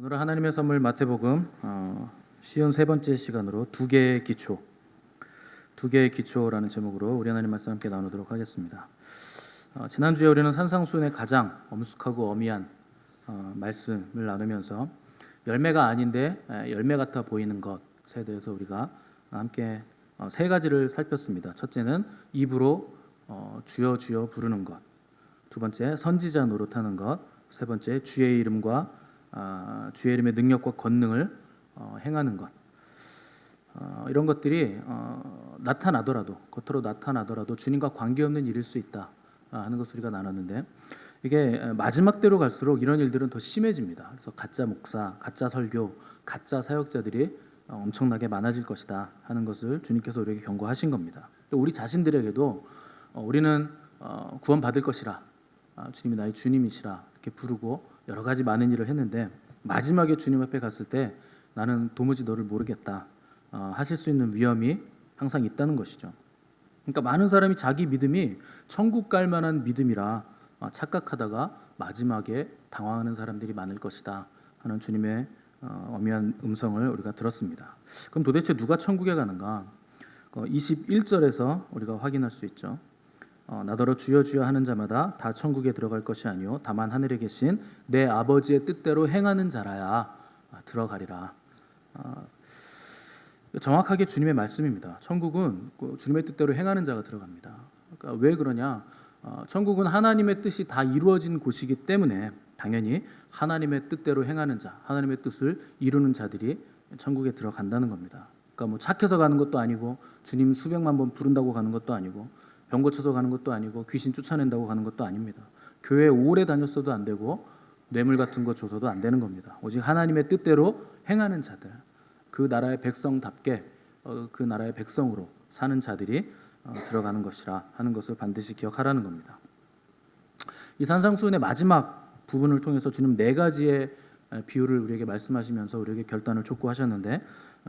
오늘은 하나님의 선물 마태복음 시온 세 번째 시간으로 두 개의 기초라는 제목으로 우리 하나님 말씀 함께 나누도록 하겠습니다. 지난주에 우리는 산상수훈의 가장 엄숙하고 어미한 말씀을 나누면서 열매가 아닌데 열매 같아 보이는 것에 대해서 우리가 함께 세 가지를 살폈습니다. 첫째는 입으로 주여 주여 부르는 것, 두 번째 선지자 노릇하는 것, 세 번째 주의 이름과 주의 이름의 능력과 권능을 행하는 것. 이런 것들이 겉으로 나타나더라도 주님과 관계없는 일일 수 있다 하는 것을 우리가 나눴는데, 이게 마지막 때로 갈수록 이런 일들은 더 심해집니다. 그래서 가짜 목사, 가짜 설교, 가짜 사역자들이 엄청나게 많아질 것이다 하는 것을 주님께서 우리에게 경고하신 겁니다. 또 우리 자신들에게도 우리는 구원받을 것이라, 주님이 나의 주님이시라 이렇게 부르고 여러 가지 많은 일을 했는데, 마지막에 주님 앞에 갔을 때 나는 도무지 너를 모르겠다 하실 수 있는 위험이 항상 있다는 것이죠. 그러니까 많은 사람이 자기 믿음이 천국 갈 만한 믿음이라 착각하다가 마지막에 당황하는 사람들이 많을 것이다 하는 주님의 엄연한 음성을 우리가 들었습니다. 그럼 도대체 누가 천국에 가는가? 21절에서 우리가 확인할 수 있죠. 나더러 주여 주여 하는 자마다 다 천국에 들어갈 것이 아니요 다만 하늘에 계신 내 아버지의 뜻대로 행하는 자라야 들어가리라. 정확하게 주님의 말씀입니다. 천국은 주님의 뜻대로 행하는 자가 들어갑니다. 그러니까 왜 그러냐? 천국은 하나님의 뜻이 다 이루어진 곳이기 때문에 당연히 하나님의 뜻대로 행하는 자, 하나님의 뜻을 이루는 자들이 천국에 들어간다는 겁니다. 그러니까 뭐 착해서 가는 것도 아니고, 주님 수백만 번 부른다고 가는 것도 아니고, 병 고쳐서 가는 것도 아니고, 귀신 쫓아낸다고 가는 것도 아닙니다. 교회 오래 다녔어도 안 되고 뇌물 같은 거 줘서도 안 되는 겁니다. 오직 하나님의 뜻대로 행하는 자들, 그 나라의 백성답게 그 나라의 백성으로 사는 자들이 들어가는 것이라 하는 것을 반드시 기억하라는 겁니다. 이 산상수훈의 마지막 부분을 통해서 주님 네 가지의 비유를 우리에게 말씀하시면서 우리에게 결단을 촉구하셨는데,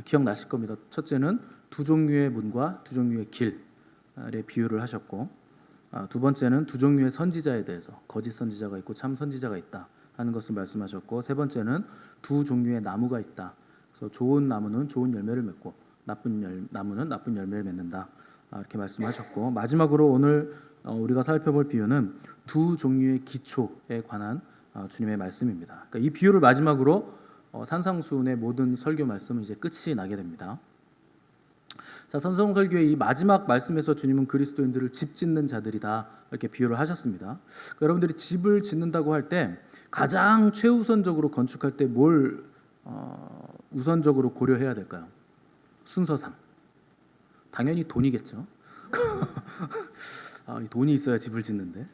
기억나실 겁니다. 첫째는 두 종류의 문과 두 종류의 길의 비유를 하셨고, 두 번째는 두 종류의 선지자에 대해서 거짓 선지자가 있고 참 선지자가 있다 하는 것을 말씀하셨고, 세 번째는 두 종류의 나무가 있다. 그래서 좋은 나무는 좋은 열매를 맺고 나쁜 나무는 나쁜 열매를 맺는다 이렇게 말씀하셨고, 마지막으로 오늘 우리가 살펴볼 비유는 두 종류의 기초에 관한 주님의 말씀입니다. 그러니까 이 비유를 마지막으로 산상수훈의 모든 설교 말씀은 이제 끝이 나게 됩니다. 자, 산상설교의 이 마지막 말씀에서 주님은 그리스도인들을 집 짓는 자들이다 이렇게 비유를 하셨습니다. 그러니까 여러분들이 집을 짓는다고 할 때 가장 최우선적으로 건축할 때 뭘 우선적으로 고려해야 될까요? 순서상 당연히 돈이겠죠. 돈이 있어야 집을 짓는데,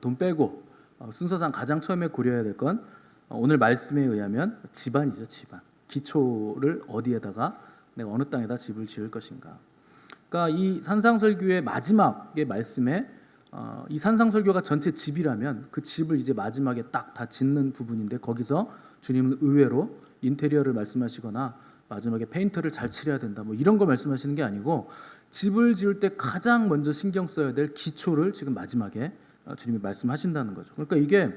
돈 빼고 순서상 가장 처음에 고려해야 될 건 오늘 말씀에 의하면 집안이죠. 집안. 기초를 어디에다가, 내가 어느 땅에다 집을 지을 것인가. 그러니까 이 산상설교의 마지막의 말씀에 이 산상설교가 전체 집이라면 그 집을 이제 마지막에 딱 다 짓는 부분인데, 거기서 주님은 의외로 인테리어를 말씀하시거나 마지막에 페인터를 잘 칠해야 된다 뭐 이런 거 말씀하시는 게 아니고, 집을 지을 때 가장 먼저 신경 써야 될 기초를 지금 마지막에 주님이 말씀하신다는 거죠. 그러니까 이게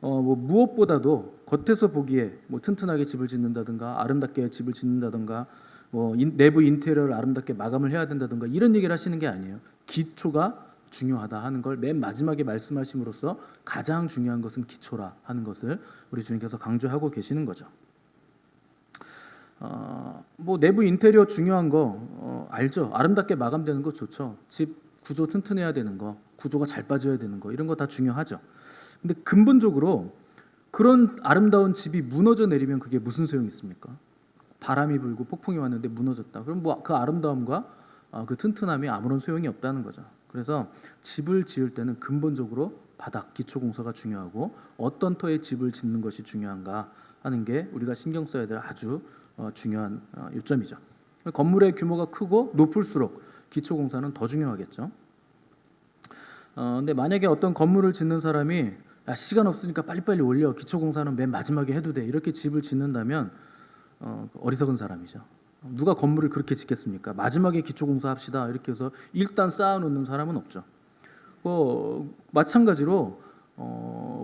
뭐 무엇보다도 겉에서 보기에 뭐 튼튼하게 집을 짓는다든가 아름답게 집을 짓는다든가 뭐 내부 인테리어를 아름답게 마감을 해야 된다든가 이런 얘기를 하시는 게 아니에요. 기초가 중요하다 하는 걸 맨 마지막에 말씀하심으로써 가장 중요한 것은 기초라 하는 것을 우리 주님께서 강조하고 계시는 거죠. 뭐 내부 인테리어 중요한 거 알죠? 아름답게 마감되는 거 좋죠. 집 구조 튼튼해야 되는 거, 구조가 잘 빠져야 되는 거, 이런 거 다 중요하죠. 근데 근본적으로 그런 아름다운 집이 무너져 내리면 그게 무슨 소용이 있습니까? 바람이 불고 폭풍이 왔는데 무너졌다. 그럼 뭐 그 아름다움과 그 튼튼함이 아무런 소용이 없다는 거죠. 그래서 집을 지을 때는 근본적으로 바닥, 기초 공사가 중요하고, 어떤 터에 집을 짓는 것이 중요한가 하는 게 우리가 신경 써야 될 아주 중요한 요점이죠. 건물의 규모가 크고 높을수록 기초 공사는 더 중요하겠죠. 근데 만약에 어떤 건물을 짓는 사람이 시간 없으니까 빨리빨리 올려, 기초 공사는 맨 마지막에 해도 돼, 이렇게 집을 짓는다면 어리석은 사람이죠. 누가 건물을 그렇게 짓겠습니까? 마지막에 기초 공사합시다 이렇게 해서 일단 쌓아놓는 사람은 없죠. 마찬가지로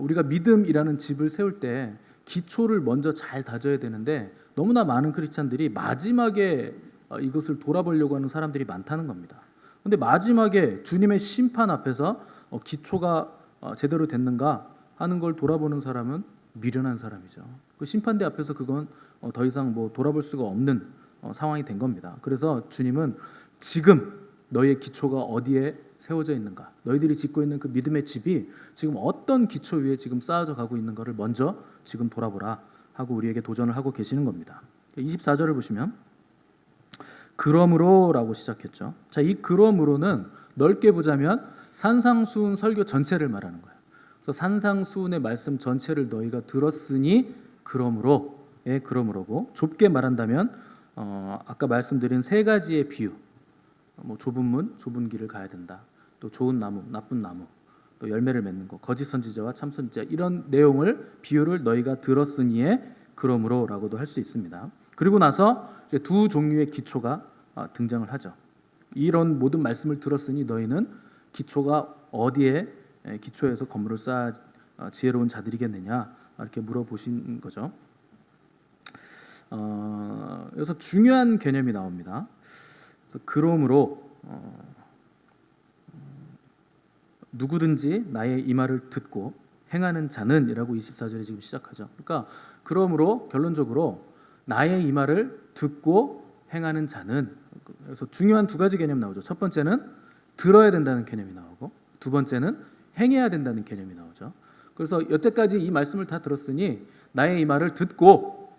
우리가 믿음이라는 집을 세울 때 기초를 먼저 잘 다져야 되는데 너무나 많은 크리스찬들이 마지막에 이것을 돌아보려고 하는 사람들이 많다는 겁니다. 근데 마지막에 주님의 심판 앞에서 기초가 제대로 됐는가 하는 걸 돌아보는 사람은 미련한 사람이죠. 그 심판대 앞에서 그건 더 이상 뭐 돌아볼 수가 없는 상황이 된 겁니다. 그래서 주님은 지금 너희의 기초가 어디에 세워져 있는가, 너희들이 짓고 있는 그 믿음의 집이 지금 어떤 기초 위에 지금 쌓아져 가고 있는가를 먼저 지금 돌아보라 하고 우리에게 도전을 하고 계시는 겁니다. 24절을 보시면 그러므로라고 시작했죠. 자, 이 그러므로는 넓게 보자면 산상수훈 설교 전체를 말하는 거예요. 그래서 산상수훈의 말씀 전체를 너희가 들었으니 그러므로의 그러므로고, 좁게 말한다면 아까 말씀드린 세 가지의 비유, 뭐 좁은 문, 좁은 길을 가야 된다. 또 좋은 나무, 나쁜 나무, 또 열매를 맺는 것, 거짓 선지자와 참 선지자, 이런 내용을 비유를 너희가 들었으니에 그러므로라고도 할 수 있습니다. 그리고 나서 이제 두 종류의 기초가 등장을 하죠. 이런 모든 말씀을 들었으니 너희는 기초가 어디에 기초에서 건물을 쌓아 지혜로운 자들이겠느냐 이렇게 물어보신 거죠. 그래서 중요한 개념이 나옵니다. 그래서 그러므로 누구든지 나의 이 말을 듣고 행하는 자는 이라고 24절에 지금 시작하죠. 그러니까 그러므로 결론적으로 나의 이 말을 듣고 행하는 자는, 그래서 중요한 두 가지 개념 나오죠. 첫 번째는 들어야 된다는 개념이 나오고, 두 번째는 행해야 된다는 개념이 나오죠. 그래서 여태까지 이 말씀을 다 들었으니 나의 이 말을 듣고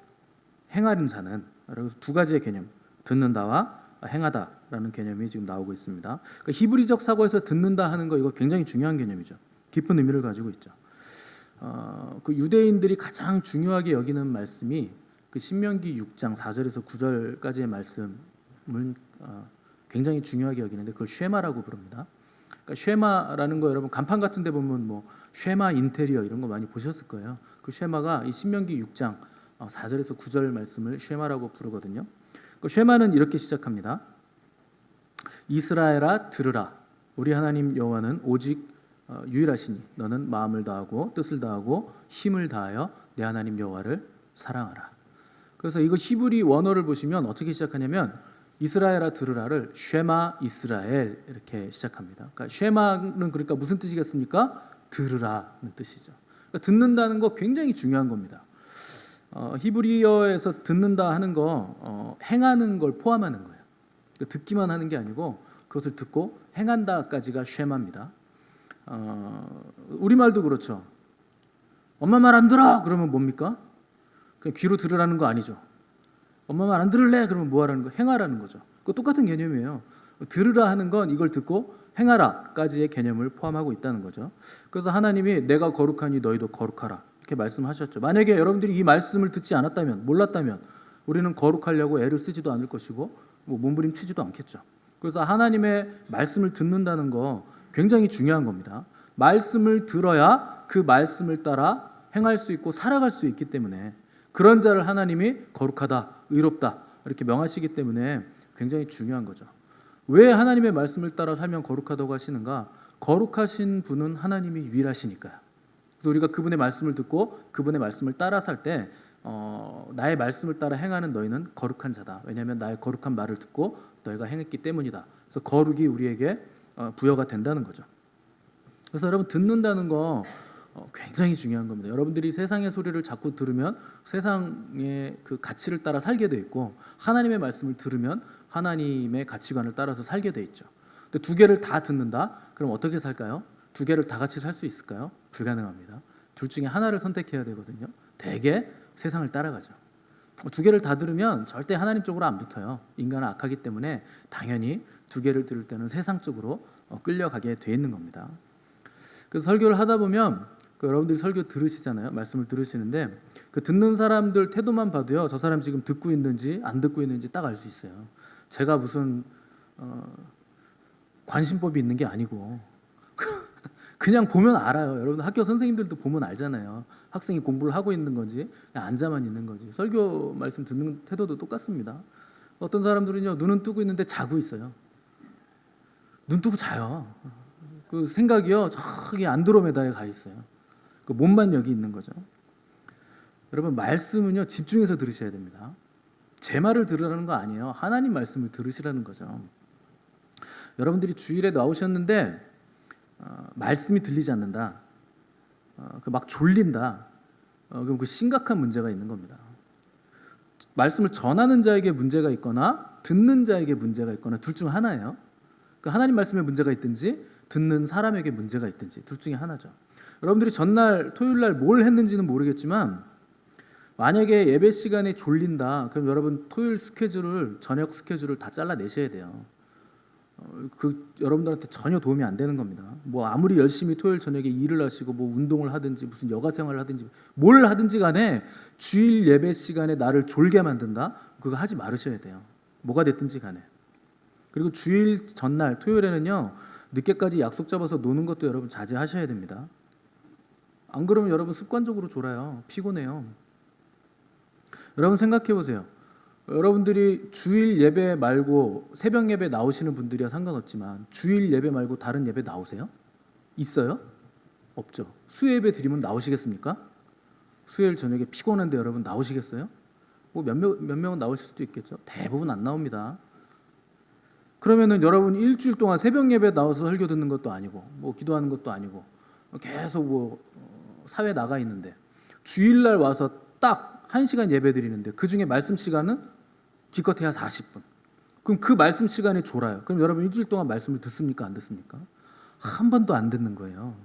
행하는 자는, 그래서 두 가지의 개념, 듣는다와 행하다라는 개념이 지금 나오고 있습니다. 그러니까 히브리적 사고에서 듣는다 하는 거, 이거 굉장히 중요한 개념이죠. 깊은 의미를 가지고 있죠. 그 유대인들이 가장 중요하게 여기는 말씀이 그 신명기 6장 4절에서 9절까지의 말씀을 굉장히 중요하게 여기는데 그걸 쉐마라고 부릅니다. 그러니까 쉐마라는 거 여러분 간판 같은 데 보면 뭐 쉐마 인테리어 이런 거 많이 보셨을 거예요. 그 쉐마가 이 신명기 6장 4절에서 9절 말씀을 쉐마라고 부르거든요. 그 쉐마는 이렇게 시작합니다. 이스라엘아 들으라. 우리 하나님 여호와는 오직 유일하시니 너는 마음을 다하고 뜻을 다하고 힘을 다하여 내 하나님 여호와를 사랑하라. 그래서 이거 히브리 원어를 보시면 어떻게 시작하냐면 이스라엘아 들으라를 쉐마 이스라엘 이렇게 시작합니다. 그러니까 쉐마는 그러니까 무슨 뜻이겠습니까? 들으라는 뜻이죠. 그러니까 듣는다는 거 굉장히 중요한 겁니다. 히브리어에서 듣는다 하는 거 행하는 걸 포함하는 거예요. 그러니까 듣기만 하는 게 아니고 그것을 듣고 행한다까지가 쉐마입니다. 우리말도 그렇죠. 엄마 말 안 들어 그러면 뭡니까? 그냥 귀로 들으라는 거 아니죠. 엄마 말 안 들을래 그러면 뭐 하라는 거? 행하라는 거죠. 그 똑같은 개념이에요. 들으라 하는 건 이걸 듣고 행하라까지의 개념을 포함하고 있다는 거죠. 그래서 하나님이 내가 거룩하니 너희도 거룩하라 이렇게 말씀하셨죠. 만약에 여러분들이 이 말씀을 듣지 않았다면, 몰랐다면 우리는 거룩하려고 애를 쓰지도 않을 것이고 뭐 몸부림치지도 않겠죠. 그래서 하나님의 말씀을 듣는다는 거 굉장히 중요한 겁니다. 말씀을 들어야 그 말씀을 따라 행할 수 있고 살아갈 수 있기 때문에, 그런 자를 하나님이 거룩하다, 의롭다 이렇게 명하시기 때문에 굉장히 중요한 거죠. 왜 하나님의 말씀을 따라 살면 거룩하다고 하시는가? 거룩하신 분은 하나님이 유일하시니까요. 그래서 우리가 그분의 말씀을 듣고 그분의 말씀을 따라 살 때 나의 말씀을 따라 행하는 너희는 거룩한 자다. 왜냐하면 나의 거룩한 말을 듣고 너희가 행했기 때문이다. 그래서 거룩이 우리에게 부여가 된다는 거죠. 그래서 여러분 듣는다는 거 굉장히 중요한 겁니다. 여러분들이 세상의 소리를 자꾸 들으면 세상의 그 가치를 따라 살게 돼 있고, 하나님의 말씀을 들으면 하나님의 가치관을 따라서 살게 돼 있죠. 근데 두 개를 다 듣는다? 그럼 어떻게 살까요? 두 개를 다 같이 살 수 있을까요? 불가능합니다. 둘 중에 하나를 선택해야 되거든요. 대개 세상을 따라가죠. 두 개를 다 들으면 절대 하나님 쪽으로 안 붙어요. 인간은 악하기 때문에 당연히 두 개를 들을 때는 세상 쪽으로 끌려가게 돼 있는 겁니다. 그래서 설교를 하다 보면 여러분들이 설교 들으시잖아요. 말씀을 들으시는데 그 듣는 사람들 태도만 봐도요, 저 사람 지금 듣고 있는지 안 듣고 있는지 딱 알 수 있어요. 제가 무슨 관심법이 있는 게 아니고 그냥 보면 알아요. 여러분 학교 선생님들도 보면 알잖아요. 학생이 공부를 하고 있는 건지 그냥 앉아만 있는 건지. 설교 말씀 듣는 태도도 똑같습니다. 어떤 사람들은요, 눈은 뜨고 있는데 자고 있어요. 눈 뜨고 자요. 그 생각이요 저기 안드로메다에 가 있어요. 그 몸만 여기 있는 거죠. 여러분, 말씀은요 집중해서 들으셔야 됩니다. 제 말을 들으라는 거 아니에요. 하나님 말씀을 들으시라는 거죠. 여러분들이 주일에 나오셨는데 말씀이 들리지 않는다, 막 졸린다, 그럼 그 심각한 문제가 있는 겁니다. 말씀을 전하는 자에게 문제가 있거나 듣는 자에게 문제가 있거나 둘 중 하나예요. 그러니까 하나님 말씀에 문제가 있든지 듣는 사람에게 문제가 있든지 둘 중에 하나죠. 여러분들이 전날 토요일날 뭘 했는지는 모르겠지만 만약에 예배 시간에 졸린다, 그럼 여러분 토요일 스케줄을, 저녁 스케줄을 다 잘라내셔야 돼요. 여러분들한테 전혀 도움이 안 되는 겁니다. 뭐 아무리 열심히 토요일 저녁에 일을 하시고 뭐 운동을 하든지 무슨 여가 생활을 하든지 뭘 하든지 간에 주일 예배 시간에 나를 졸게 만든다, 그거 하지 말으셔야 돼요. 뭐가 됐든지 간에. 그리고 주일 전날 토요일에는요 늦게까지 약속 잡아서 노는 것도 여러분 자제하셔야 됩니다. 안 그러면 여러분 습관적으로 졸아요. 피곤해요. 여러분 생각해 보세요. 여러분들이 주일 예배 말고 새벽 예배 나오시는 분들이야 상관없지만 주일 예배 말고 다른 예배 나오세요? 있어요? 없죠. 수요 예배 드리면 나오시겠습니까? 수요일 저녁에 피곤한데 여러분 나오시겠어요? 뭐 몇 명은 나오실 수도 있겠죠. 대부분 안 나옵니다. 그러면은 여러분 일주일 동안 새벽 예배 나와서 설교 듣는 것도 아니고 뭐 기도하는 것도 아니고 계속 뭐 사회 나가 있는데 주일날 와서 딱 1시간 예배 드리는데 그 중에 말씀 시간은 기껏해야 40분. 그럼 그 말씀 시간에 졸아요. 그럼 여러분 일주일 동안 말씀을 듣습니까? 안 듣습니까? 한 번도 안 듣는 거예요.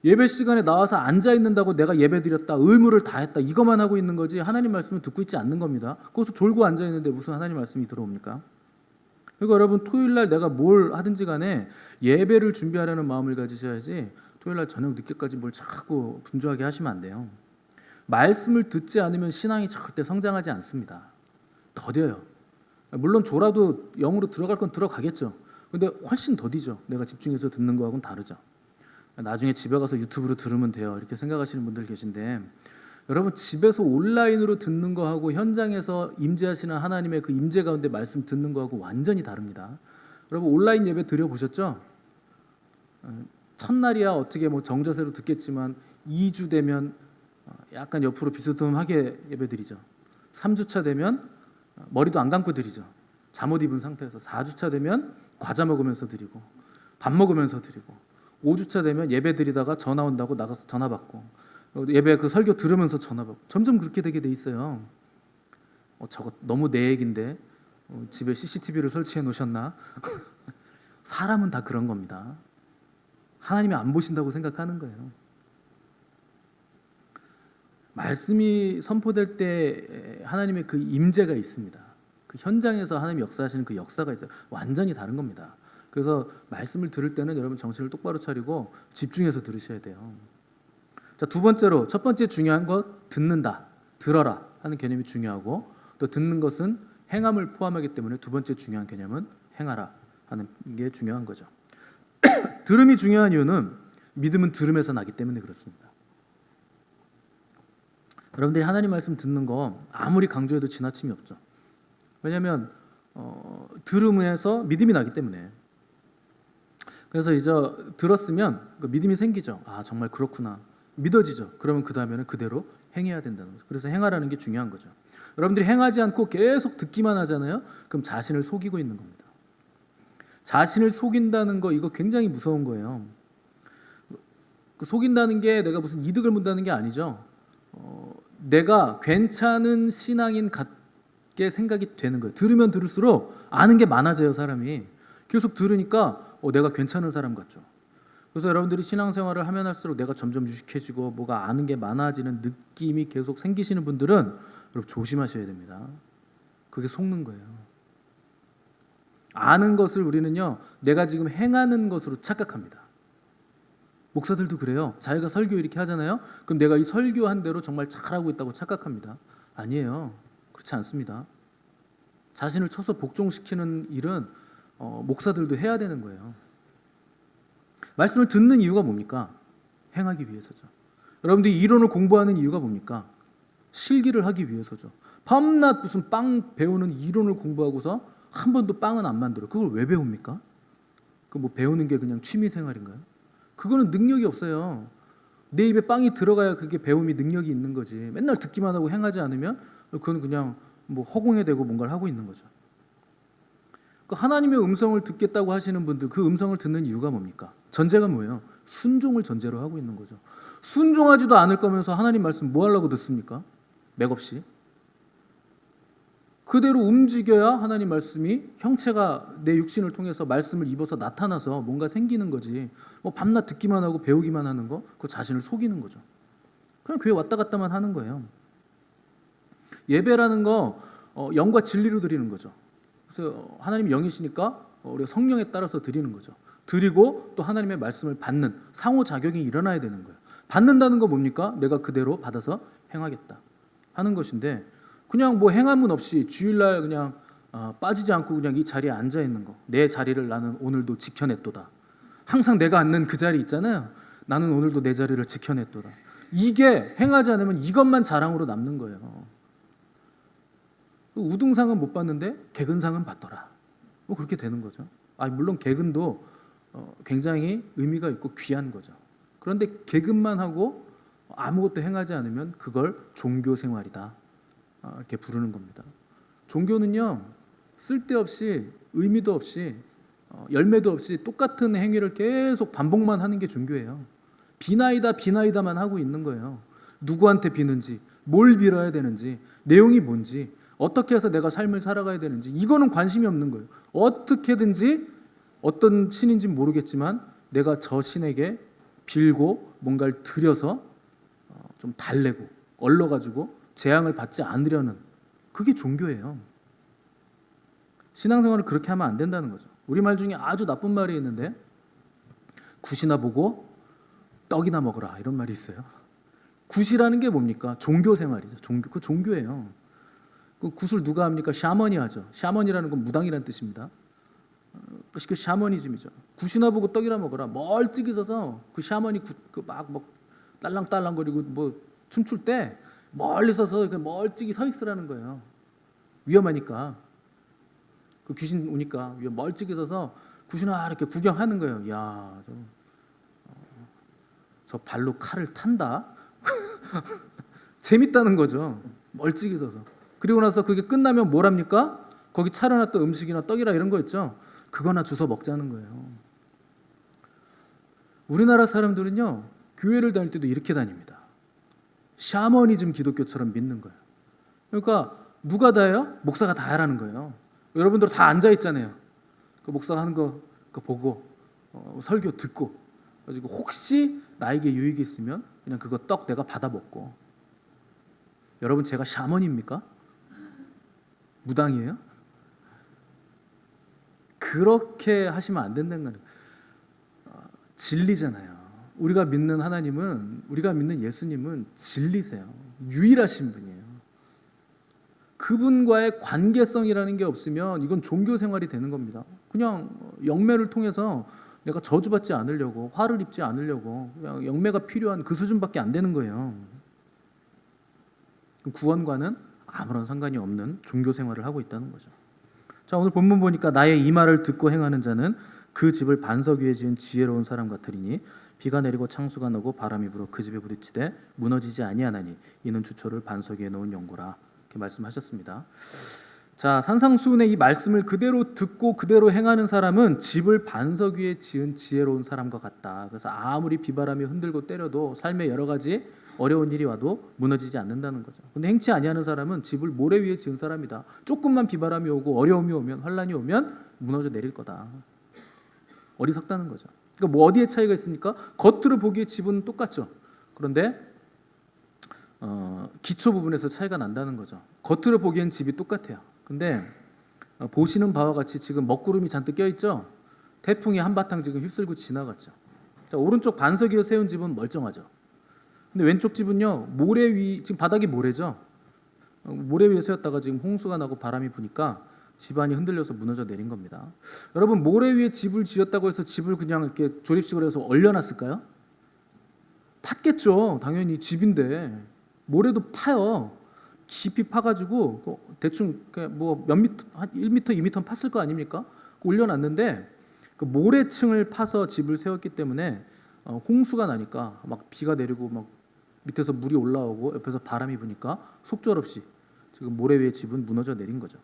예배 시간에 나와서 앉아 있는다고 내가 예배 드렸다, 의무를 다했다, 이것만 하고 있는 거지 하나님 말씀을 듣고 있지 않는 겁니다. 거기서 졸고 앉아 있는데 무슨 하나님 말씀이 들어옵니까? 그러니까 여러분 토요일날 내가 뭘 하든지 간에 예배를 준비하려는 마음을 가지셔야지 토요일날 저녁 늦게까지 뭘 자꾸 분주하게 하시면 안 돼요. 말씀을 듣지 않으면 신앙이 절대 성장하지 않습니다. 더뎌요. 물론 졸아도 영으로 들어갈 건 들어가겠죠. 근데 훨씬 더디죠. 내가 집중해서 듣는 거하고는 다르죠. 나중에 집에 가서 유튜브로 들으면 돼요, 이렇게 생각하시는 분들 계신데, 여러분 집에서 온라인으로 듣는 거하고 현장에서 임재하시는 하나님의 그 임재 가운데 말씀 듣는 거하고 완전히 다릅니다. 여러분 온라인 예배 드려보셨죠? 첫날이야 어떻게 뭐 정자세로 듣겠지만 2주 되면 약간 옆으로 비스듬하게 예배드리죠. 3주차 되면 머리도 안 감고 드리죠. 잠옷 입은 상태에서 4주차 되면 과자 먹으면서 드리고 밥 먹으면서 드리고 5주차 되면 예배 드리다가 전화 온다고 나가서 전화 받고 예배 그 설교 들으면서 전화 받고 점점 그렇게 되게 돼 있어요. 저거 너무 내 얘기인데 집에 CCTV를 설치해 놓으셨나? 사람은 다 그런 겁니다. 하나님이 안 보신다고 생각하는 거예요. 말씀이 선포될 때 하나님의 그 임재가 있습니다. 그 현장에서 하나님이 역사하시는 그 역사가 있어요. 완전히 다른 겁니다. 그래서 말씀을 들을 때는 여러분 정신을 똑바로 차리고 집중해서 들으셔야 돼요. 자, 두 번째로, 첫 번째 중요한 것 듣는다, 들어라 하는 개념이 중요하고, 또 듣는 것은 행함을 포함하기 때문에 두 번째 중요한 개념은 행하라 하는 게 중요한 거죠. 들음이 중요한 이유는 믿음은 들음에서 나기 때문에 그렇습니다. 여러분들이 하나님 말씀 듣는 거 아무리 강조해도 지나침이 없죠. 왜냐하면 들음에서 믿음이 나기 때문에. 그래서 이제 들었으면 믿음이 생기죠. 아, 정말 그렇구나, 믿어지죠. 그러면 그 다음에는 그대로 행해야 된다는 거죠. 그래서 행하라는 게 중요한 거죠. 여러분들이 행하지 않고 계속 듣기만 하잖아요. 그럼 자신을 속이고 있는 겁니다. 자신을 속인다는 거, 이거 굉장히 무서운 거예요. 그 속인다는 게 내가 무슨 이득을 본다는 게 아니죠. 내가 괜찮은 신앙인 같게 생각이 되는 거예요. 들으면 들을수록 아는 게 많아져요, 사람이. 계속 들으니까 내가 괜찮은 사람 같죠. 그래서 여러분들이 신앙생활을 하면 할수록 내가 점점 유식해지고 뭐가 아는 게 많아지는 느낌이 계속 생기시는 분들은 여러분 조심하셔야 됩니다. 그게 속는 거예요. 아는 것을 우리는요, 내가 지금 행하는 것으로 착각합니다. 목사들도 그래요. 자기가 설교 이렇게 하잖아요. 그럼 내가 이 설교한 대로 정말 잘하고 있다고 착각합니다. 아니에요. 그렇지 않습니다. 자신을 쳐서 복종시키는 일은 목사들도 해야 되는 거예요. 말씀을 듣는 이유가 뭡니까? 행하기 위해서죠. 여러분들이 이론을 공부하는 이유가 뭡니까? 실기를 하기 위해서죠. 밤낮 무슨 빵 배우는 이론을 공부하고서 한 번도 빵은 안 만들어. 그걸 왜 배웁니까? 그 뭐 배우는 게 그냥 취미 생활인가요? 그거는 능력이 없어요. 내 입에 빵이 들어가야 그게 배움이 능력이 있는 거지. 맨날 듣기만 하고 행하지 않으면 그건 그냥 뭐 허공에 대고 뭔가를 하고 있는 거죠. 하나님의 음성을 듣겠다고 하시는 분들, 그 음성을 듣는 이유가 뭡니까? 전제가 뭐예요? 순종을 전제로 하고 있는 거죠. 순종하지도 않을 거면서 하나님 말씀 뭐 하려고 듣습니까? 맥없이. 그대로 움직여야 하나님 말씀이 형체가 내 육신을 통해서 말씀을 입어서 나타나서 뭔가 생기는 거지. 뭐 밤낮 듣기만 하고 배우기만 하는 거, 그거 자신을 속이는 거죠. 그냥 교회 왔다 갔다만 하는 거예요. 예배라는 거 영과 진리로 드리는 거죠. 그래서 하나님 영이시니까 우리가 성령에 따라서 드리는 거죠. 드리고 또 하나님의 말씀을 받는 상호작용이 일어나야 되는 거예요. 받는다는 거 뭡니까? 내가 그대로 받아서 행하겠다 하는 것인데, 그냥 뭐 행함은 없이 주일날 그냥 빠지지 않고 그냥 이 자리에 앉아 있는 거, 내 자리를 나는 오늘도 지켜냈도다. 항상 내가 앉는 그 자리 있잖아요. 나는 오늘도 내 자리를 지켜냈도다. 이게 행하지 않으면 이것만 자랑으로 남는 거예요. 우등상은 못 받는데 개근상은 받더라. 뭐 그렇게 되는 거죠. 물론 개근도 굉장히 의미가 있고 귀한 거죠. 그런데 개근만 하고 아무것도 행하지 않으면 그걸 종교 생활이다, 이렇게 부르는 겁니다. 종교는요, 쓸데없이 의미도 없이 열매도 없이 똑같은 행위를 계속 반복만 하는 게 종교예요. 비나이다 비나이다만 하고 있는 거예요. 누구한테 비는지, 뭘 빌어야 되는지, 내용이 뭔지, 어떻게 해서 내가 삶을 살아가야 되는지, 이거는 관심이 없는 거예요. 어떻게든지 어떤 신인지 모르겠지만 내가 저 신에게 빌고 뭔가를 드려서 좀 달래고 얼러가지고 재앙을 받지 않으려는, 그게 종교예요. 신앙생활을 그렇게 하면 안 된다는 거죠. 우리말 중에 아주 나쁜 말이 있는데, 굿이나 보고 떡이나 먹어라, 이런 말이 있어요. 굿이라는 게 뭡니까? 종교생활이죠. 그 종교예요. 그 굿을 누가 합니까? 샤먼이 하죠. 샤먼이라는 건 무당이라는 뜻입니다. 그 샤머니즘이죠. 굿이나 보고 떡이나 먹어라. 멀찍이 서서 그 샤먼이 막 딸랑딸랑거리고 뭐 춤출 때 멀리 서서 멀찍이 서 있으라는 거예요. 위험하니까. 그 귀신 오니까 멀찍이 서서 굿이나 이렇게 구경하는 거예요. 야, 저 발로 칼을 탄다. 재밌다는 거죠. 멀찍이 서서. 그리고 나서 그게 끝나면 뭘 합니까? 거기 차려놨던 음식이나 떡이라 이런 거 있죠. 그거나 주워 먹자는 거예요. 우리나라 사람들은요, 교회를 다닐 때도 이렇게 다닙니다. 샤머니즘 기독교처럼 믿는 거예요. 그러니까 누가 다 해요? 목사가 다 하라는 거예요. 여러분들 다 앉아 있잖아요. 그 목사가 하는 거 보고 설교 듣고, 가지고 혹시 나에게 유익이 있으면 그냥 그거 떡 내가 받아 먹고. 여러분, 제가 샤먼입니까? 무당이에요? 그렇게 하시면 안 된다는 거예요. 진리잖아요. 우리가 믿는 하나님은, 우리가 믿는 예수님은 진리세요. 유일하신 분이에요. 그분과의 관계성이라는 게 없으면 이건 종교 생활이 되는 겁니다. 그냥 영매를 통해서 내가 저주받지 않으려고, 화를 입지 않으려고 그냥 영매가 필요한 그 수준밖에 안 되는 거예요. 구원과는 아무런 상관이 없는 종교 생활을 하고 있다는 거죠. 자, 오늘 본문 보니까 나의 이 말을 듣고 행하는 자는 그 집을 반석 위에 지은 지혜로운 사람 같으리니 비가 내리고 창수가 나고 바람이 불어 그 집에 부딪히되 무너지지 아니하나니 이는 주초를 반석 위에 놓은 연고라, 이렇게 말씀하셨습니다. 자, 산상수훈의 이 말씀을 그대로 듣고 그대로 행하는 사람은 집을 반석 위에 지은 지혜로운 사람과 같다. 그래서 아무리 비바람이 흔들고 때려도 삶에 여러 가지 어려운 일이 와도 무너지지 않는다는 거죠. 근데 행치 아니하는 사람은 집을 모래 위에 지은 사람이다. 조금만 비바람이 오고 어려움이 오면, 환란이 오면 무너져 내릴 거다. 어리석다는 거죠. 그러니까 뭐 어디에 차이가 있습니까? 겉으로 보기에 집은 똑같죠. 그런데 기초 부분에서 차이가 난다는 거죠. 겉으로 보기엔 집이 똑같아요. 근데 보시는 바와 같이 지금 먹구름이 잔뜩 껴있죠. 태풍이 한바탕 지금 휩쓸고 지나갔죠. 자, 오른쪽 반석 위에 세운 집은 멀쩡하죠. 근데 왼쪽 집은요, 모래 위, 지금 바닥이 모래죠. 모래 위에 세웠다가 지금 홍수가 나고 바람이 부니까 집안이 흔들려서 무너져 내린 겁니다. 여러분, 모래 위에 집을 지었다고 해서 집을 그냥 이렇게 조립식으로 해서 얼려놨을까요? 팠겠죠. 당연히 집인데 모래도 파요. 깊이 파가지고 대충 뭐 몇 미터, 한 1미터, 2미터 팠을 거 아닙니까? 올려놨는데 그 모래층을 파서 집을 세웠기 때문에 홍수가 나니까 막 비가 내리고 막 밑에서 물이 올라오고 옆에서 바람이 부니까 속절없이 지금 모래 위의 집은 무너져 내린 거죠.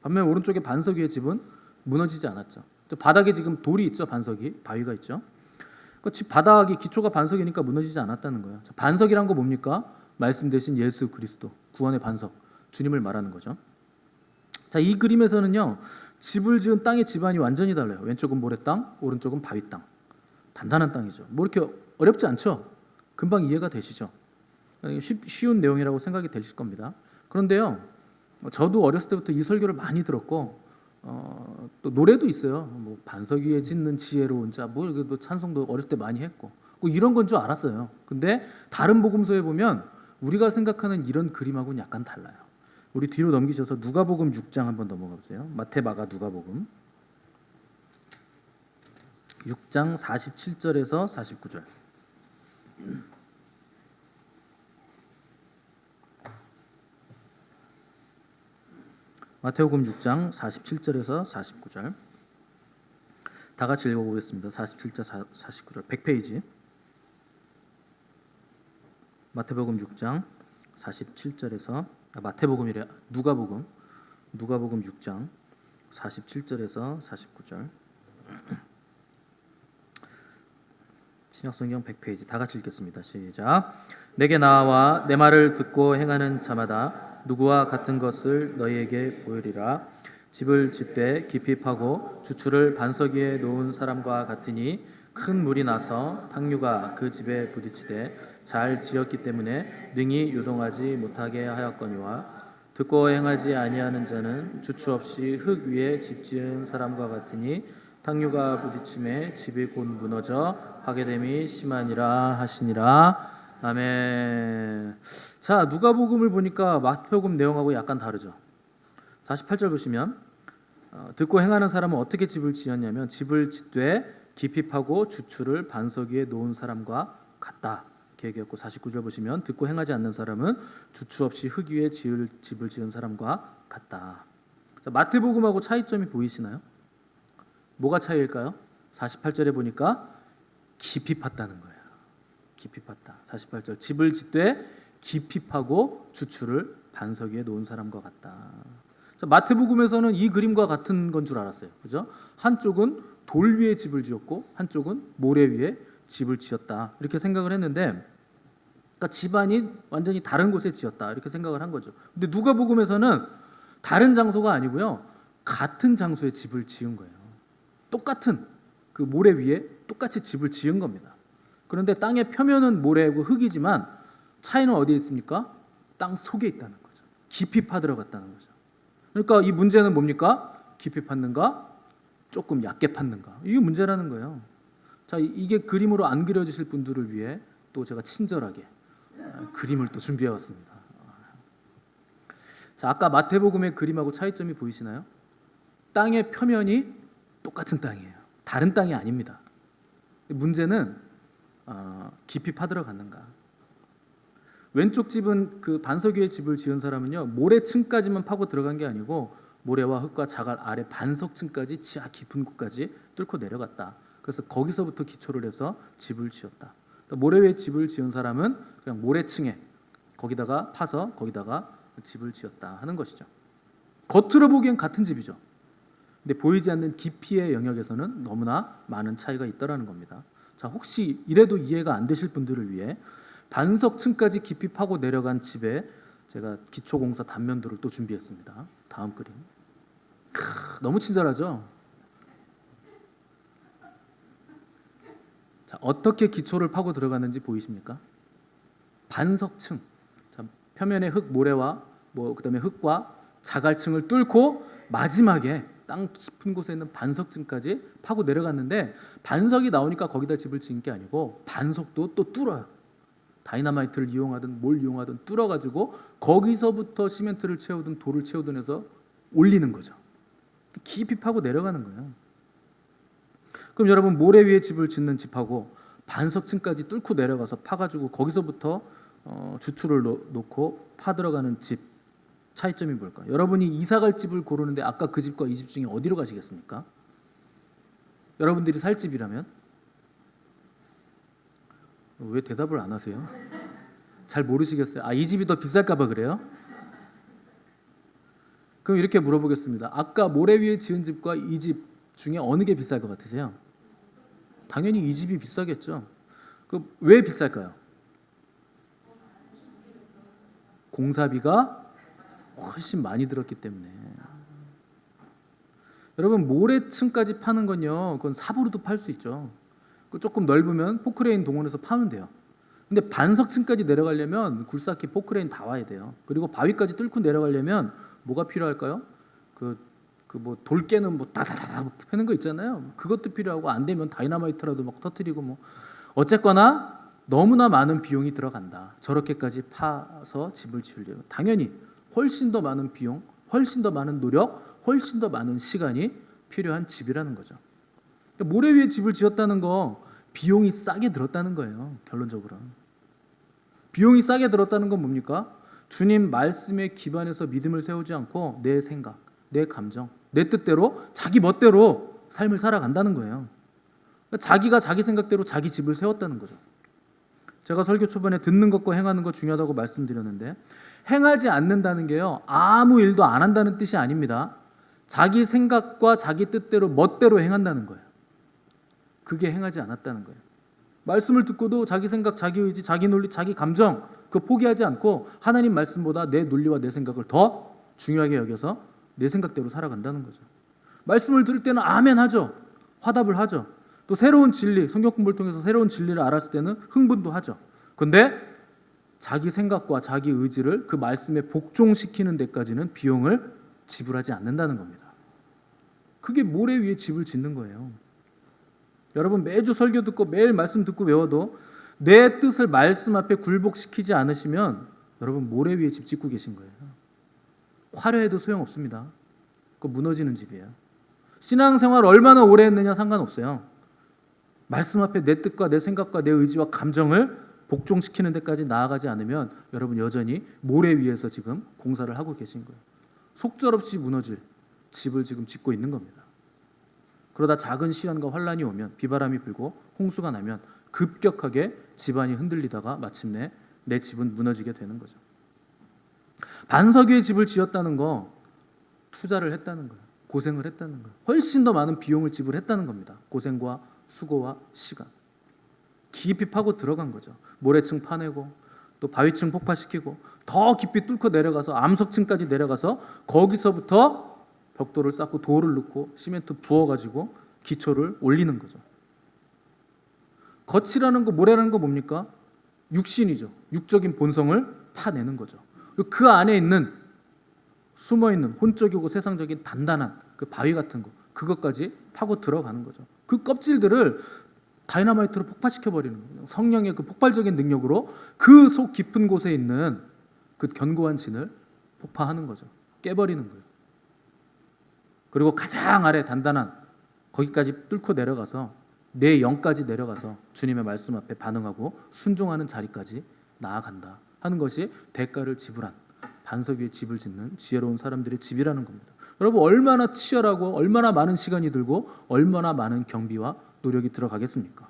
반면 오른쪽에 반석 위의 집은 무너지지 않았죠. 바닥에 지금 돌이 있죠. 반석이 바위가 있죠. 집 바닥이 기초가 반석이니까 무너지지 않았다는 거예요. 반석이란 거 뭡니까? 말씀 대신 예수 그리스도, 구원의 반석, 주님을 말하는 거죠. 자, 이 그림에서는요, 집을 지은 땅의 지반이 완전히 달라요. 왼쪽은 모래 땅, 오른쪽은 바위 땅. 단단한 땅이죠. 뭐 이렇게 어렵지 않죠? 금방 이해가 되시죠? 쉬운 내용이라고 생각이 되실 겁니다. 그런데요, 저도 어렸을 때부터 이 설교를 많이 들었고, 또 노래도 있어요. 뭐 반석 위에 짓는 지혜로운 자, 뭐 이거 찬송도 어렸을 때 많이 했고, 뭐 이런 건 줄 알았어요. 근데 다른 복음서에 보면 우리가 생각하는 이런 그림하고는 약간 달라요. 우리 뒤로 넘기셔서 누가복음 6장 한번 넘어가 보세요. 마태, 마가, 누가복음 6장 47절에서 49절. 마태복음 6장 47절에서 49절. 다 같이 읽어보겠습니다. 47절, 49절, 100페이지. 마태복음 6장 47절에서 마태복음이래, 누가복음 6장 47절에서 49절. 신약성경 100페이지 다 같이 읽겠습니다. 시작. 내게 나와 내 말을 듣고 행하는 자마다 누구와 같은 것을 너희에게 보이리라. 집을 짓되 깊이 파고 주추를 반석 위에 놓은 사람과 같으니 큰 물이 나서 탕류가 그 집에 부딪히되 잘 지었기 때문에 능히 요동하지 못하게 하였거니와 듣고 행하지 아니하는 자는 주추 없이 흙 위에 집 지은 사람과 같으니 탕류가 부딪힘에 집이 곧 무너져 파괴됨이 심하니라 하시니라. 아멘. 자, 누가복음을 보니까 마태복음 내용하고 약간 다르죠. 48절 보시면 듣고 행하는 사람은 어떻게 집을 지었냐면 집을 짓되 깊이 파고 주추를 반석 위에 놓은 사람과 같다 이렇게 얘기했고, 49절 보시면 듣고 행하지 않는 사람은 주추 없이 흙 위에 집을 지은 사람과 같다. 자, 마태복음하고 차이점이 보이시나요? 뭐가 차이일까요? 48절에 보니까 깊이 팠다는 거예요. 깊이 팠다. 48절 집을 짓되 깊이 파고 주추를 반석 위에 놓은 사람과 같다. 자, 마태복음에서는 이 그림과 같은 건 줄 알았어요. 그죠? 한쪽은 돌 위에 집을 지었고 한쪽은 모래 위에 집을 지었다 이렇게 생각을 했는데, 그러니까 집안이 완전히 다른 곳에 지었다 이렇게 생각을 한 거죠. 근데 누가복음에서는 다른 장소가 아니고요, 같은 장소에 집을 지은 거예요. 똑같은 그 모래 위에 똑같이 집을 지은 겁니다. 그런데 땅의 표면은 모래고 흙이지만 차이는 어디에 있습니까? 땅 속에 있다는 거죠. 깊이 파들어갔다는 거죠. 그러니까 이 문제는 뭡니까? 깊이 팠는가? 조금 얕게 팠는가? 이게 문제라는 거예요. 자, 이게 그림으로 안 그려지실 분들을 위해 또 제가 친절하게 그림을 또 준비해 왔습니다. 자, 아까 마태복음의 그림하고 차이점이 보이시나요? 땅의 표면이 똑같은 땅이에요. 다른 땅이 아닙니다. 문제는 깊이 파들어갔는가? 왼쪽 집은 그 반석 위에 집을 지은 사람은요, 모래층까지만 파고 들어간 게 아니고 모래와 흙과 자갈 아래 반석층까지 지하 깊은 곳까지 뚫고 내려갔다. 그래서 거기서부터 기초를 해서 집을 지었다. 모래 위에 집을 지은 사람은 그냥 모래층에 거기다가 파서 거기다가 집을 지었다 하는 것이죠. 겉으로 보기엔 같은 집이죠. 근데 보이지 않는 깊이의 영역에서는 너무나 많은 차이가 있다라는 겁니다. 자, 혹시 이래도 이해가 안 되실 분들을 위해 반석층까지 깊이 파고 내려간 집에 제가 기초공사 단면도를 또 준비했습니다. 다음 그림. 너무 친절하죠? 자, 어떻게 기초를 파고 들어가는지 보이십니까? 반석층. 자, 표면에 흙, 모래와 그다음에 흙과 자갈층을 뚫고 마지막에 땅 깊은 곳에 있는 반석층까지 파고 내려갔는데, 반석이 나오니까 거기다 집을 지은 게 아니고 반석도 또 뚫어요. 다이너마이트를 이용하든 뭘 이용하든 뚫어가지고 거기서부터 시멘트를 채우든 돌을 채우든 해서 올리는 거죠. 깊이 파고 내려가는 거예요. 그럼 여러분, 모래 위에 집을 짓는 집하고 반석층까지 뚫고 내려가서 파가지고 거기서부터 주추를 놓고 파 들어가는 집, 차이점이 뭘까요? 여러분이 이사갈 집을 고르는데 아까 그 집과 이 집 중에 어디로 가시겠습니까? 여러분들이 살 집이라면? 왜 대답을 안 하세요? 잘 모르시겠어요? 이 집이 더 비쌀까 봐 그래요? 그럼 이렇게 물어보겠습니다. 아까 모래 위에 지은 집과 이 집 중에 어느 게 비쌀 것 같으세요? 당연히 이 집이 비싸겠죠. 왜 비쌀까요? 공사비가 훨씬 많이 들었기 때문에. 여러분, 모래층까지 파는 건요, 그건 삽으로도 팔 수 있죠. 조금 넓으면 포크레인 동원해서 파면 돼요. 근데 반석층까지 내려가려면 굴삭기, 포크레인 다 와야 돼요. 그리고 바위까지 뚫고 내려가려면 뭐가 필요할까요? 뭐 돌 깨는 뭐 다다다다 패는 거 있잖아요. 그것도 필요하고, 안 되면 다이너마이트라도 막 터뜨리고 뭐. 어쨌거나 너무나 많은 비용이 들어간다. 저렇게까지 파서 집을 지으려면 당연히 훨씬 더 많은 비용, 훨씬 더 많은 노력, 훨씬 더 많은 시간이 필요한 집이라는 거죠. 모래 위에 집을 지었다는 거 비용이 싸게 들었다는 거예요. 결론적으로 비용이 싸게 들었다는 건 뭡니까? 주님 말씀에 기반해서 믿음을 세우지 않고 내 생각, 내 감정, 내 뜻대로 자기 멋대로 삶을 살아간다는 거예요. 자기가 자기 생각대로 자기 집을 세웠다는 거죠. 제가 설교 초반에 듣는 것과 행하는 것 중요하다고 말씀드렸는데, 행하지 않는다는 게요, 아무 일도 안 한다는 뜻이 아닙니다. 자기 생각과 자기 뜻대로 멋대로 행한다는 거예요. 그게 행하지 않았다는 거예요. 말씀을 듣고도 자기 생각, 자기 의지, 자기 논리, 자기 감정 그거 포기하지 않고 하나님 말씀보다 내 논리와 내 생각을 더 중요하게 여겨서 내 생각대로 살아간다는 거죠. 말씀을 들을 때는 아멘 하죠. 화답을 하죠. 또 새로운 진리, 성경 공부를 통해서 새로운 진리를 알았을 때는 흥분도 하죠. 그런데 자기 생각과 자기 의지를 그 말씀에 복종시키는 데까지는 비용을 지불하지 않는다는 겁니다. 그게 모래 위에 집을 짓는 거예요. 여러분, 매주 설교 듣고 매일 말씀 듣고 외워도 내 뜻을 말씀 앞에 굴복시키지 않으시면 여러분 모래 위에 집 짓고 계신 거예요. 화려해도 소용없습니다. 그거 무너지는 집이에요. 신앙생활 얼마나 오래 했느냐 상관없어요. 말씀 앞에 내 뜻과 내 생각과 내 의지와 감정을 복종시키는 데까지 나아가지 않으면 여러분 여전히 모래 위에서 지금 공사를 하고 계신 거예요. 속절없이 무너질 집을 지금 짓고 있는 겁니다. 그러다 작은 시련과 환란이 오면, 비바람이 불고 홍수가 나면 급격하게 집안이 흔들리다가 마침내 내 집은 무너지게 되는 거죠. 반석 위에 집을 지었다는 거 투자를 했다는 거예요. 고생을 했다는 거예요. 훨씬 더 많은 비용을 지불했다는 겁니다. 고생과 수고와 시간. 깊이 파고 들어간 거죠. 모래층 파내고 또 바위층 폭파시키고 더 깊이 뚫고 내려가서 암석층까지 내려가서 거기서부터 벽돌을 쌓고 돌을 넣고 시멘트 부어가지고 기초를 올리는 거죠. 거칠라는 거, 모래라는 거 뭡니까? 육신이죠. 육적인 본성을 파내는 거죠. 그 안에 있는 숨어있는 혼적이고 세상적인 단단한 그 바위 같은 거, 그것까지 파고 들어가는 거죠. 그 껍질들을 다이너마이트로 폭파시켜버리는 거예요. 성령의 그 폭발적인 능력으로 그 속 깊은 곳에 있는 그 견고한 진을 폭파하는 거죠. 깨버리는 거예요. 그리고 가장 아래 단단한 거기까지 뚫고 내려가서 내 영까지 내려가서 주님의 말씀 앞에 반응하고 순종하는 자리까지 나아간다 하는 것이 대가를 지불한 반석 위에 집을 짓는 지혜로운 사람들의 집이라는 겁니다. 여러분, 얼마나 치열하고 얼마나 많은 시간이 들고 얼마나 많은 경비와 노력이 들어가겠습니까?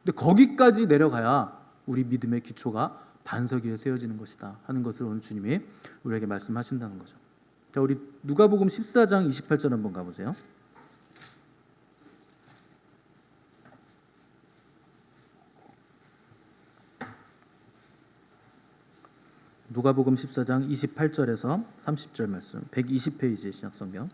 근데 거기까지 내려가야 우리 믿음의 기초가 반석 위에 세워지는 것이다 하는 것을 오늘 주님이 우리에게 말씀하신다는 거죠. 자, 우리 누가복음 14장 28절 한번 가보세요. 누가복음 14장 28절에서 30절 말씀, 120페이지 신약성경.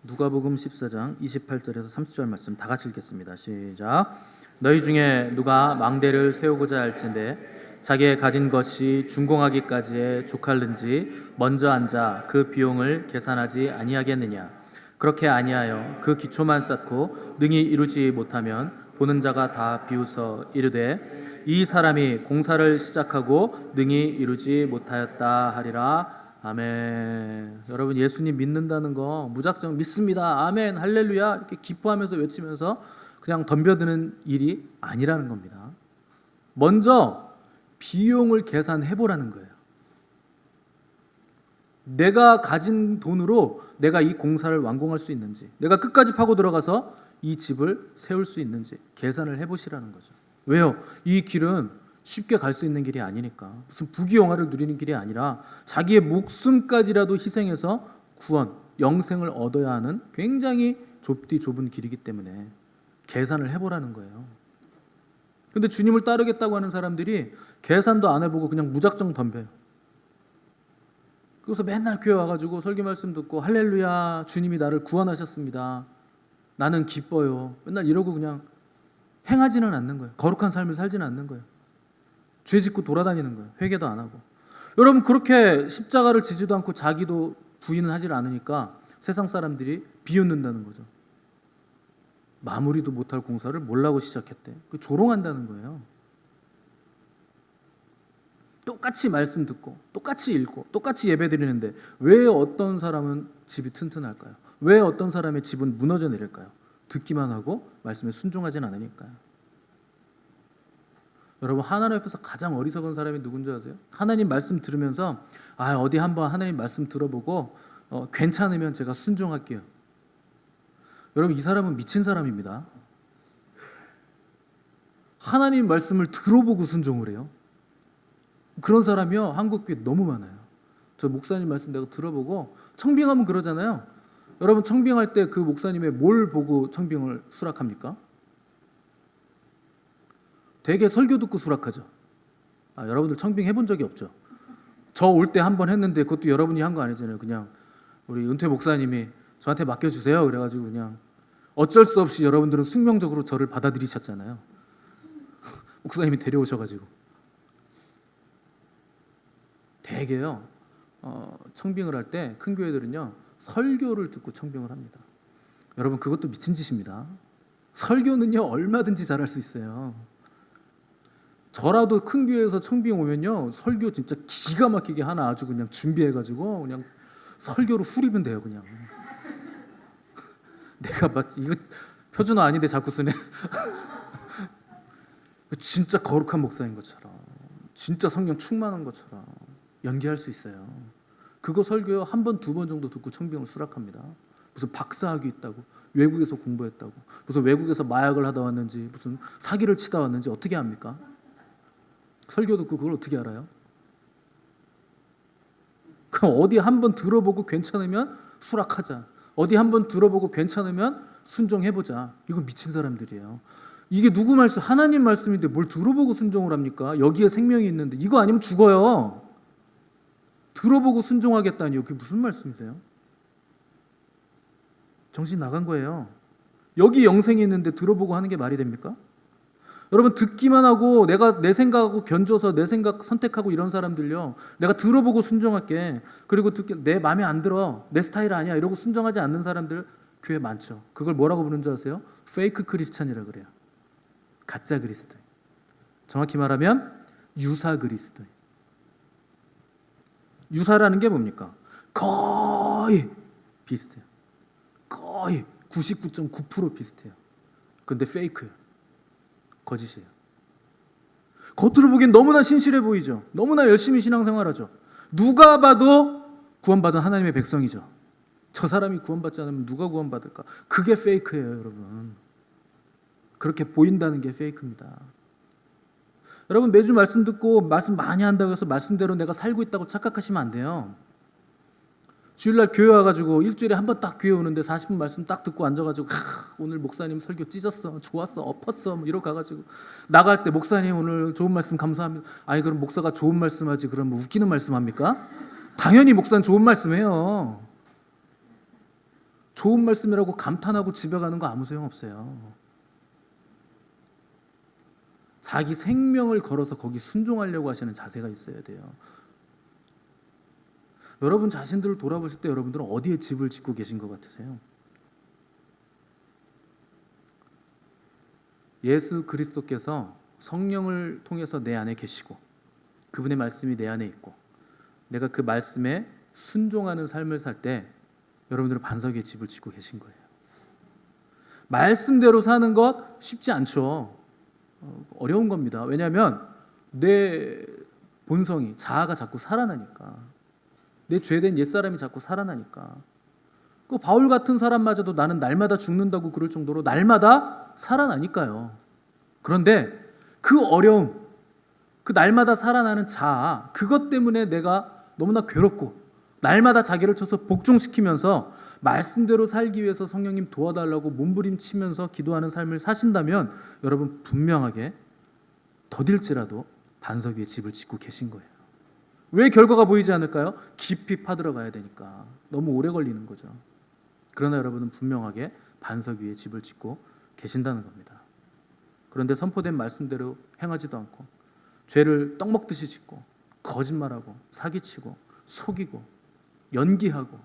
누가복음 14장 28절에서 30절 말씀 다 같이 읽겠습니다. 시작. 너희 중에 누가 망대를 세우고자 할진대 자기의 가진 것이 준공하기까지에 족할는지 먼저 앉아 그 비용을 계산하지 아니하겠느냐. 그렇게 아니하여 그 기초만 쌓고 능히 이루지 못하면 보는 자가 다 비웃어 이르되 이 사람이 공사를 시작하고 능히 이루지 못하였다 하리라. 아멘. 여러분, 예수님 믿는다는 거 무작정 믿습니다. 아멘, 할렐루야 이렇게 기뻐하면서 외치면서 그냥 덤벼드는 일이 아니라는 겁니다. 먼저 비용을 계산해 보라는 거예요. 내가 가진 돈으로 내가 이 공사를 완공할 수 있는지, 내가 끝까지 파고 들어가서 이 집을 세울 수 있는지 계산을 해보시라는 거죠. 왜요? 이 길은 쉽게 갈 수 있는 길이 아니니까. 무슨 부귀영화를 누리는 길이 아니라 자기의 목숨까지라도 희생해서 구원, 영생을 얻어야 하는 굉장히 좁디 좁은 길이기 때문에 계산을 해보라는 거예요. 근데 주님을 따르겠다고 하는 사람들이 계산도 안 해보고 그냥 무작정 덤벼요. 그래서 맨날 교회 와가지고 설교 말씀 듣고 할렐루야, 주님이 나를 구원하셨습니다, 나는 기뻐요, 맨날 이러고 그냥 행하지는 않는 거예요. 거룩한 삶을 살지는 않는 거예요. 죄 짓고 돌아다니는 거예요. 회개도 안 하고. 여러분, 그렇게 십자가를 지지도 않고 자기도 부인은 하질 않으니까 세상 사람들이 비웃는다는 거죠. 마무리도 못할 공사를 뭘라고 시작했대. 조롱한다는 거예요. 똑같이 말씀 듣고 똑같이 읽고 똑같이 예배 드리는데 왜 어떤 사람은 집이 튼튼할까요? 왜 어떤 사람의 집은 무너져 내릴까요? 듣기만 하고 말씀에 순종하진 않으니까요. 여러분, 하나님 앞에서 가장 어리석은 사람이 누군지 아세요? 하나님 말씀 들으면서 어디 한번 하나님 말씀 들어보고 괜찮으면 제가 순종할게요. 여러분, 이 사람은 미친 사람입니다. 하나님 말씀을 들어보고 순종을 해요. 그런 사람이요, 한국교회 너무 많아요. 저 목사님 말씀 내가 들어보고, 청빙하면 그러잖아요. 여러분, 청빙할 때 그 목사님의 뭘 보고 청빙을 수락합니까? 되게 설교 듣고 수락하죠. 여러분들 청빙 해본 적이 없죠? 저 올 때 한 번 했는데 그것도 여러분이 한 거 아니잖아요. 그냥 우리 은퇴 목사님이 저한테 맡겨주세요 그래가지고 그냥 어쩔 수 없이 여러분들은 숙명적으로 저를 받아들이셨잖아요. 목사님이 데려오셔가지고. 되게요, 청빙을 할 때 큰 교회들은요 설교를 듣고 청빙을 합니다. 여러분, 그것도 미친 짓입니다. 설교는요 얼마든지 잘할 수 있어요. 저라도 큰 교회에서 청빙 오면요 설교 진짜 기가 막히게 하나 아주 그냥 준비해가지고 그냥 설교로 후리면 돼요. 그냥 내가 이거 표준어 아닌데 자꾸 쓰네. 진짜 거룩한 목사인 것처럼, 진짜 성령 충만한 것처럼 연기할 수 있어요. 그거 설교요 한 번, 두 번 정도 듣고 청빙을 수락합니다. 무슨 박사학위 있다고, 외국에서 공부했다고, 무슨 외국에서 마약을 하다 왔는지, 무슨 사기를 치다 왔는지 어떻게 합니까? 설교 듣고 그걸 어떻게 알아요? 그럼 어디 한번 들어보고 괜찮으면 수락하자, 어디 한번 들어보고 괜찮으면 순종해보자. 이거 미친 사람들이에요. 이게 누구 말씀? 하나님 말씀인데 뭘 들어보고 순종을 합니까? 여기에 생명이 있는데. 이거 아니면 죽어요. 들어보고 순종하겠다니요. 그게 무슨 말씀이세요? 정신 나간 거예요. 여기 영생이 있는데 들어보고 하는 게 말이 됩니까? 여러분, 듣기만 하고 내가 내 생각하고 견줘서 내 생각 선택하고 이런 사람들요, 내가 들어보고 순종할게, 그리고 내 마음에 안 들어, 내 스타일 아니야 이러고 순종하지 않는 사람들 교회 많죠. 그걸 뭐라고 부르는 줄 아세요? 페이크 크리스찬이라 그래요. 가짜 그리스도인. 정확히 말하면 유사 그리스도인. 유사라는 게 뭡니까? 거의 비슷해요. 거의 99.9% 비슷해요. 근데 페이크예요. 거짓이에요. 겉으로 보기엔 너무나 신실해 보이죠. 너무나 열심히 신앙생활하죠. 누가 봐도 구원받은 하나님의 백성이죠. 저 사람이 구원받지 않으면 누가 구원받을까? 그게 페이크예요, 여러분. 그렇게 보인다는 게 페이크입니다. 여러분, 매주 말씀 듣고 말씀 많이 한다고 해서 말씀대로 내가 살고 있다고 착각하시면 안 돼요. 주일날 교회 와가지고 일주일에 한 번 딱 교회 오는데 40분 말씀 딱 듣고 앉아가지고 오늘 목사님 설교 찢었어, 좋았어, 엎었어 이러고 가가지고 나갈 때 목사님 오늘 좋은 말씀 감사합니다. 아니, 그럼 목사가 좋은 말씀 하지 그럼 뭐 웃기는 말씀 합니까? 당연히 목사는 좋은 말씀 해요. 좋은 말씀이라고 감탄하고 집에 가는 거 아무 소용없어요. 자기 생명을 걸어서 거기 순종하려고 하시는 자세가 있어야 돼요. 여러분 자신들을 돌아보실 때 여러분들은 어디에 집을 짓고 계신 것 같으세요? 예수 그리스도께서 성령을 통해서 내 안에 계시고 그분의 말씀이 내 안에 있고 내가 그 말씀에 순종하는 삶을 살 때 여러분들은 반석 위에 집을 짓고 계신 거예요. 말씀대로 사는 것 쉽지 않죠. 어려운 겁니다. 왜냐하면 내 본성이, 자아가 자꾸 살아나니까. 내 죄된 옛사람이 자꾸 살아나니까. 그 바울 같은 사람마저도 나는 날마다 죽는다고 그럴 정도로 날마다 살아나니까요. 그런데 그 어려움, 그 날마다 살아나는 자아, 그것 때문에 내가 너무나 괴롭고 날마다 자기를 쳐서 복종시키면서 말씀대로 살기 위해서 성령님 도와달라고 몸부림치면서 기도하는 삶을 사신다면 여러분 분명하게 더딜지라도 반석 위에 집을 짓고 계신 거예요. 왜 결과가 보이지 않을까요? 깊이 파들어가야 되니까. 너무 오래 걸리는 거죠. 그러나 여러분은 분명하게 반석 위에 집을 짓고 계신다는 겁니다. 그런데 선포된 말씀대로 행하지도 않고 죄를 떡 먹듯이 짓고 거짓말하고 사기치고 속이고 연기하고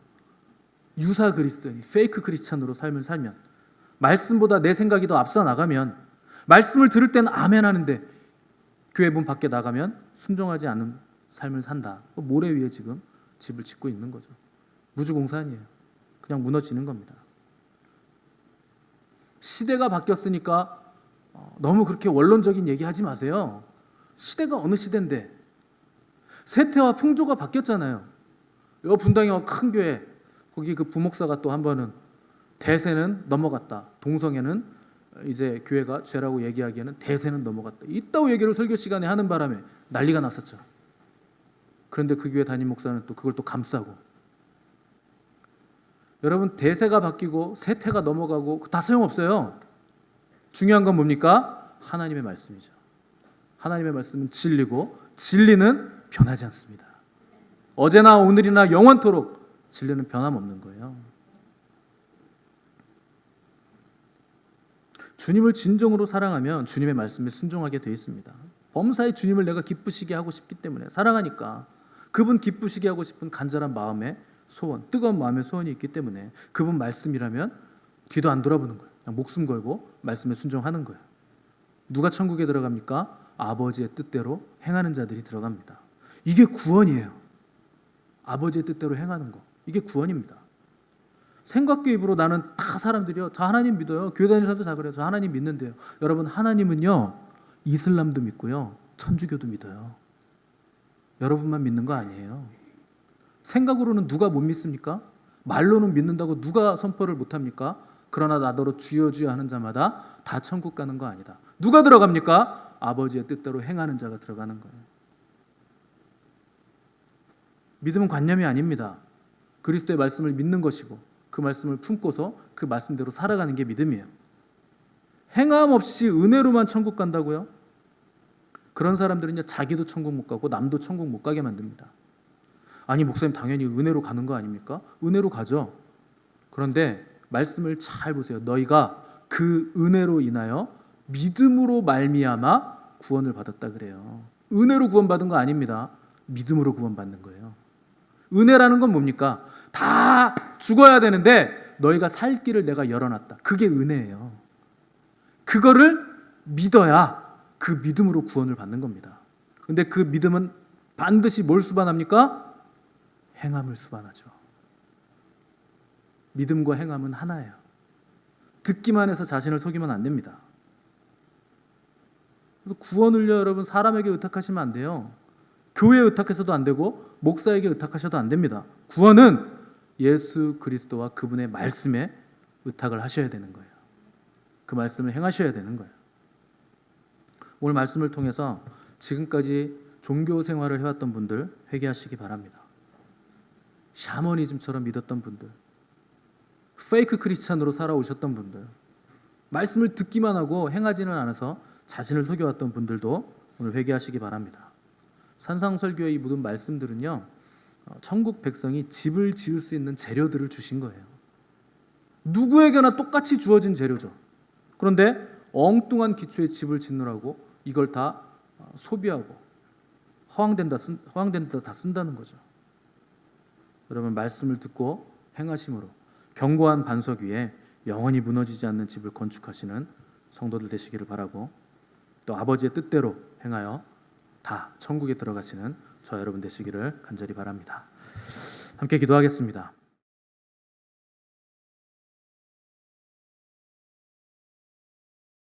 유사 그리스도인, 페이크 크리스찬으로 삶을 살면, 말씀보다 내 생각이 더 앞서 나가면, 말씀을 들을 때는 아멘 하는데 교회 문 밖에 나가면 순종하지 않는 삶을 산다. 모래 위에 지금 집을 짓고 있는 거죠. 무주공사 아니에요. 그냥 무너지는 겁니다. 시대가 바뀌었으니까 너무 그렇게 원론적인 얘기하지 마세요. 시대가 어느 시대인데, 세태와 풍조가 바뀌었잖아요. 요 분당이와 큰 교회, 거기 그 부목사가 또 한 번은 대세는 넘어갔다, 동성애는 이제 교회가 죄라고 얘기하기에는 대세는 넘어갔다, 이따위 얘기를 설교 시간에 하는 바람에 난리가 났었죠. 그런데 그 교회 담임 목사는 또 그걸 또 감싸고. 여러분, 대세가 바뀌고 세태가 넘어가고 다 소용없어요. 중요한 건 뭡니까? 하나님의 말씀이죠. 하나님의 말씀은 진리고 진리는 변하지 않습니다. 어제나 오늘이나 영원토록 진리는 변함없는 거예요. 주님을 진정으로 사랑하면 주님의 말씀에 순종하게 되어 있습니다. 범사에 주님을 내가 기쁘시게 하고 싶기 때문에, 사랑하니까 그분 기쁘시게 하고 싶은 간절한 마음의 소원, 뜨거운 마음의 소원이 있기 때문에 그분 말씀이라면 뒤도 안 돌아보는 거예요. 그냥 목숨 걸고 말씀에 순종하는 거예요. 누가 천국에 들어갑니까? 아버지의 뜻대로 행하는 자들이 들어갑니다. 이게 구원이에요. 아버지의 뜻대로 행하는 거, 이게 구원입니다. 생각교 입으로 나는 다 사람들이요, 저 하나님 믿어요, 교회 다니는 사람들 다 그래요, 저 하나님 믿는데요. 여러분, 하나님은요 이슬람도 믿고요 천주교도 믿어요. 여러분만 믿는 거 아니에요. 생각으로는 누가 못 믿습니까? 말로는 믿는다고 누가 선포를 못합니까? 그러나 나더러 주여 주여 하는 자마다 다 천국 가는 거 아니다. 누가 들어갑니까? 아버지의 뜻대로 행하는 자가 들어가는 거예요. 믿음은 관념이 아닙니다. 그리스도의 말씀을 믿는 것이고 그 말씀을 품고서 그 말씀대로 살아가는 게 믿음이에요. 행함 없이 은혜로만 천국 간다고요? 그런 사람들은요 자기도 천국 못 가고 남도 천국 못 가게 만듭니다. 아니 목사님, 당연히 은혜로 가는 거 아닙니까? 은혜로 가죠. 그런데 말씀을 잘 보세요. 너희가 그 은혜로 인하여 믿음으로 말미암아 구원을 받았다 그래요. 은혜로 구원받은 거 아닙니다. 믿음으로 구원받는 거예요. 은혜라는 건 뭡니까? 다 죽어야 되는데 너희가 살 길을 내가 열어놨다. 그게 은혜예요. 그거를 믿어야 그 믿음으로 구원을 받는 겁니다. 그런데 그 믿음은 반드시 뭘 수반합니까? 행함을 수반하죠. 믿음과 행함은 하나예요. 듣기만 해서 자신을 속이면 안 됩니다. 그래서 구원을요 여러분 사람에게 의탁하시면 안 돼요. 교회에 의탁해서도 안 되고 목사에게 의탁하셔도 안 됩니다. 구원은 예수 그리스도와 그분의 말씀에 의탁을 하셔야 되는 거예요. 그 말씀을 행하셔야 되는 거예요. 오늘 말씀을 통해서 지금까지 종교 생활을 해왔던 분들 회개하시기 바랍니다. 샤머니즘처럼 믿었던 분들, 페이크 크리스찬으로 살아오셨던 분들, 말씀을 듣기만 하고 행하지는 않아서 자신을 속여왔던 분들도 오늘 회개하시기 바랍니다. 산상설교의 이 모든 말씀들은요 천국 백성이 집을 지을 수 있는 재료들을 주신 거예요. 누구에게나 똑같이 주어진 재료죠. 그런데 엉뚱한 기초의 집을 짓느라고 이걸 다 소비하고 허황된 데 다 쓴다는 거죠. 여러분, 말씀을 듣고 행하심으로 견고한 반석 위에 영원히 무너지지 않는 집을 건축하시는 성도들 되시기를 바라고, 또 아버지의 뜻대로 행하여 다 천국에 들어가시는 저 여러분 되시기를 간절히 바랍니다. 함께 기도하겠습니다.